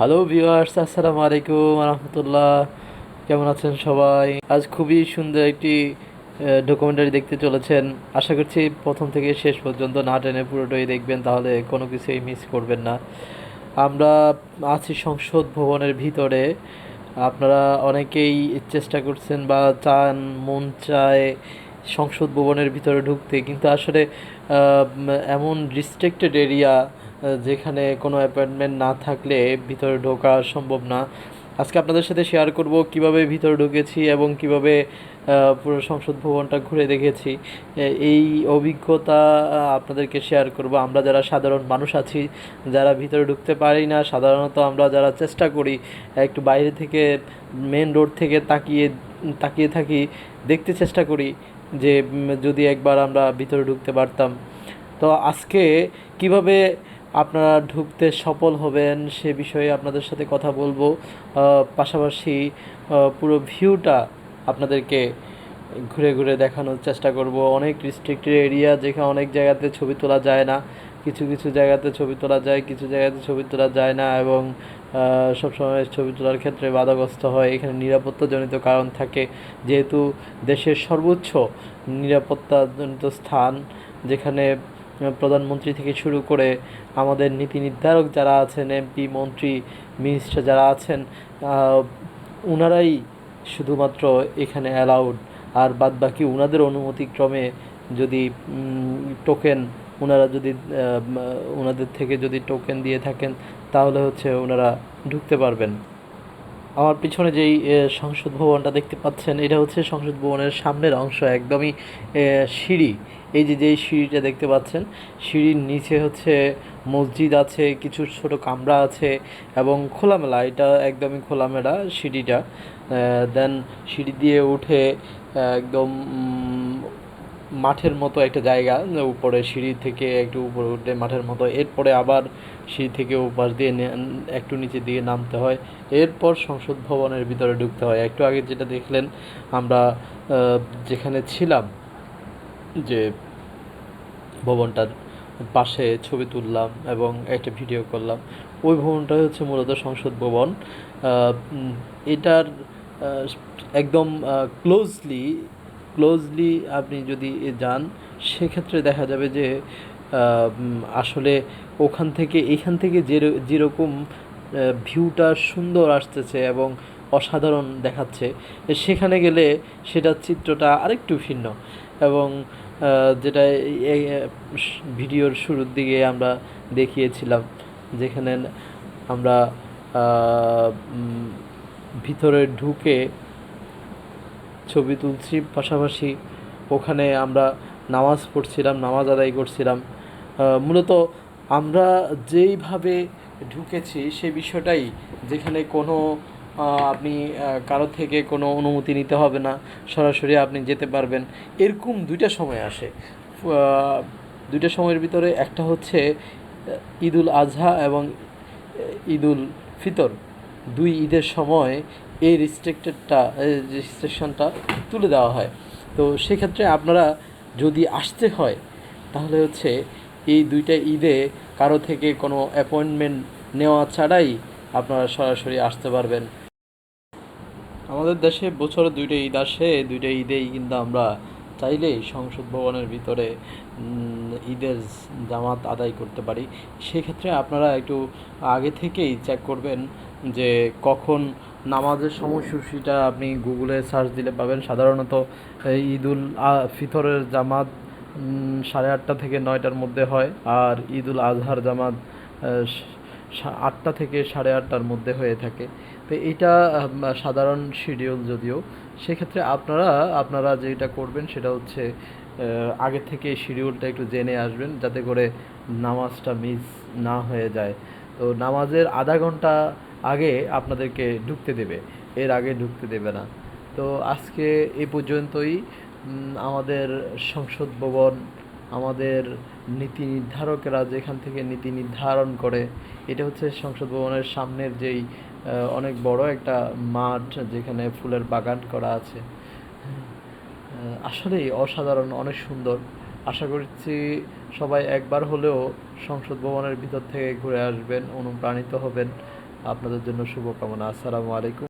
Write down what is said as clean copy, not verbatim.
Hello viewers, আসসালামু আলাইকুম রহমতুল্লাহ। কেমন আছেন সবাই? আজ খুবই সুন্দর একটি ডকুমেন্টারি দেখতে চলেছেন। আশা করছি প্রথম থেকে শেষ পর্যন্ত না টেনে পুরোটাই দেখবেন, তাহলে কোনো কিছুই মিস করবেন না। আমরা আছি সংসদ ভবনের ভিতরে। আপনারা অনেকেই চেষ্টা করছেন বা চান, মন চায় সংসদ ভবনের ভিতরে ঢুকতে, কিন্তু আসলে এমন রিস্ট্রিক্টেড এরিয়া যেখানে কোনো অ্যাপয়েন্টমেন্ট না থাকলে ভিতরে ঢোকা সম্ভব না। আজকে আপনাদের সাথে শেয়ার করব কিভাবে ভিতরে ঢুকেছি এবং কিভাবে পুরো সংসদ ভবনটা ঘুরে দেখেছি। এই অভিজ্ঞতা আপনাদেরকে শেয়ার করব। আমরা যারা সাধারণ মানুষ আছি, যারা ভিতরে ঢুকতে পারি না, সাধারণত আমরা যারা চেষ্টা করি একটু বাইরে থেকে, মেন রোড থেকে তাকিয়ে তাকিয়ে থাকি, দেখতে চেষ্টা করি যে যদি একবার আমরা ভিতরে ঢুকতে পারতাম। তো আজকে কিভাবে আপনারা ঢুকতে সফল হবেন সে বিষয়ে আপনাদের সাথে কথা বলবো। পাশাপাশি পুরো ভিউটা আপনাদেরকে ঘুরে ঘুরে দেখানোর চেষ্টা করব। অনেক রিস্ট্রিক্টেড এরিয়া, যেখানে অনেক জায়গাতে ছবি তোলা যায় না, কিছু কিছু জায়গাতে ছবি তোলা যায়, কিছু জায়গাতে ছবি তোলা যায় না, এবং সবসময় ছবি তোলার ক্ষেত্রে বাধাগ্রস্ত হয়। এখানে নিরাপত্তাজনিত কারণ থাকে, যেহেতু দেশের সর্বোচ্চ নিরাপত্তাজনিত স্থান, যেখানে প্রধানমন্ত্রী থেকে শুরু করে আমাদের নীতি নির্ধারক যারা আছেন, এমপি, মন্ত্রী, মিনিস্টার যারা আছেন, ওনারাই শুধুমাত্র এখানে অ্যালাউড। আর বাদবাকি ওনাদের অনুমতিক্রমে যদি টোকেন, ওনারা যদি ওনাদের থেকে যদি টোকেন দিয়ে থাকেন, তাহলে হচ্ছে ওনারা ঢুকতে পারবেন। আমার পিছনে যেই সংসদ ভবনটা দেখতে পাচ্ছেন, এটা হচ্ছে সংসদ ভবনের সামনের অংশ, একদমই সিঁড়ি। এই যে যেই সিঁড়িটা দেখতে পাচ্ছেন, সিঁড়ির নিচে হচ্ছে মসজিদ আছে, কিছু ছোট কামরা আছে, এবং খোলামেলা, এটা একদমই খোলামেলা সিঁড়িটা। দেন সিঁড়ি দিয়ে উঠে একদম মাঠের মতো একটা জায়গা, উপরে সিঁড়ি থেকে একটু উপরে উঠে মাঠের মতো, এরপরে আবার সিঁড়ি থেকে ওপাশ দিয়ে একটু নিচে দিয়ে নামতে হয়, এরপর সংসদ ভবনের ভিতরে ঢুকতে হয়। একটু আগে যেটা দেখলেন আমরা, যেখানে ছিলাম, যে ভবনটার পাশে ছবি তুললাম এবং একটা ভিডিও করলাম, ওই ভবনটাই হচ্ছে মূলত সংসদ ভবন। এটার একদম ক্লোজলি ক্লোজলি আপনি যদি যান, সেক্ষেত্রে দেখা যাবে যে আসলে এখান থেকে যেরকম ভিউটা সুন্দর আসতেছে এবং অসাধারণ দেখাচ্ছে, সেখানে গেলে সেটার চিত্রটা আরেকটু ভিন্ন। এবং যেটা এই ভিডিওর শুরুর দিকে আমরা দেখিয়েছিলাম, যেখানে আমরা ভিতরে ঢুকে ছবি তুলছি, পাশাপাশি ওখানে আমরা নামাজ পড়ছিলাম, নামাজ আদায় করছিলাম। মূলত আমরা যেইভাবে ঢুকেছি সে বিষয়টাই, যেখানে কোনো আপনি কারো থেকে কোনো অনুমতি নিতে হবে না, সরাসরি আপনি যেতে পারবেন। এরকম দুইটা সময় আসে। দুইটা সময়ের ভিতরে একটা হচ্ছে ঈদুল আজহা এবং ঈদুল ফিতর। দুই ঈদের সময় এই রেস্ট্রিকশনটা তুলে দেওয়া হয়। তো সেক্ষেত্রে আপনারা যদি আসতে হয়, তাহলে হচ্ছে এই দুইটা ঈদে কারো থেকে কোনো অ্যাপয়েন্টমেন্ট নেওয়া ছাড়াই আপনারা সরাসরি আসতে পারবেন। আমাদের দেশে বছরে দুইটা ঈদ আসে, এই দুইটা ঈদেই কিন্তু আমরা চাইলেই সংসদ ভবনের ভিতরে ঈদের জামাত আদায় করতে পারি। সেক্ষেত্রে আপনারা একটু আগে থেকেই চেক করবেন যে কখন নামাজের সময়সূচিটা আপনি গুগলে সার্চ দিলে পাবেন। সাধারণত ঈদুল ফিতরের জামাত 8:30 থেকে 9টার মধ্যে হয়, আর ঈদুল আজহার জামাত 8টা থেকে 8:30টার মধ্যে হয়ে থাকে। তো এটা সাধারণ শিডিউল যদিও। সেক্ষেত্রে আপনারা যেটা করবেন সেটা হচ্ছে আগে থেকে শিডিউলটা একটু জেনে আসবেন, যাতে করে নামাজটা মিস না হয়ে যায়। তো নামাজের আধা ঘন্টা আগে আপনাদেরকে ঢুকতে দেবে, এর আগে ঢুকতে দেবে না। তো আজকে এই পর্যন্তই। আমাদের সংসদ ভবন, আমাদের নীতি নির্ধারকেরা যেখান থেকে নীতি নির্ধারণ করে, এটা হচ্ছে সংসদ ভবনের সামনের যেই অনেক বড় একটা মাঠ, যেখানে ফুলের বাগান করা আছে। আসলেই অসাধারণ, অনেক সুন্দর। আশা করছি সবাই একবার হলেও সংসদ ভবনের ভিতর থেকে ঘুরে আসবেন, অনুপ্রাণিত হবেন। আপনাদের জন্য শুভকামনা। আসসালামু আলাইকুম।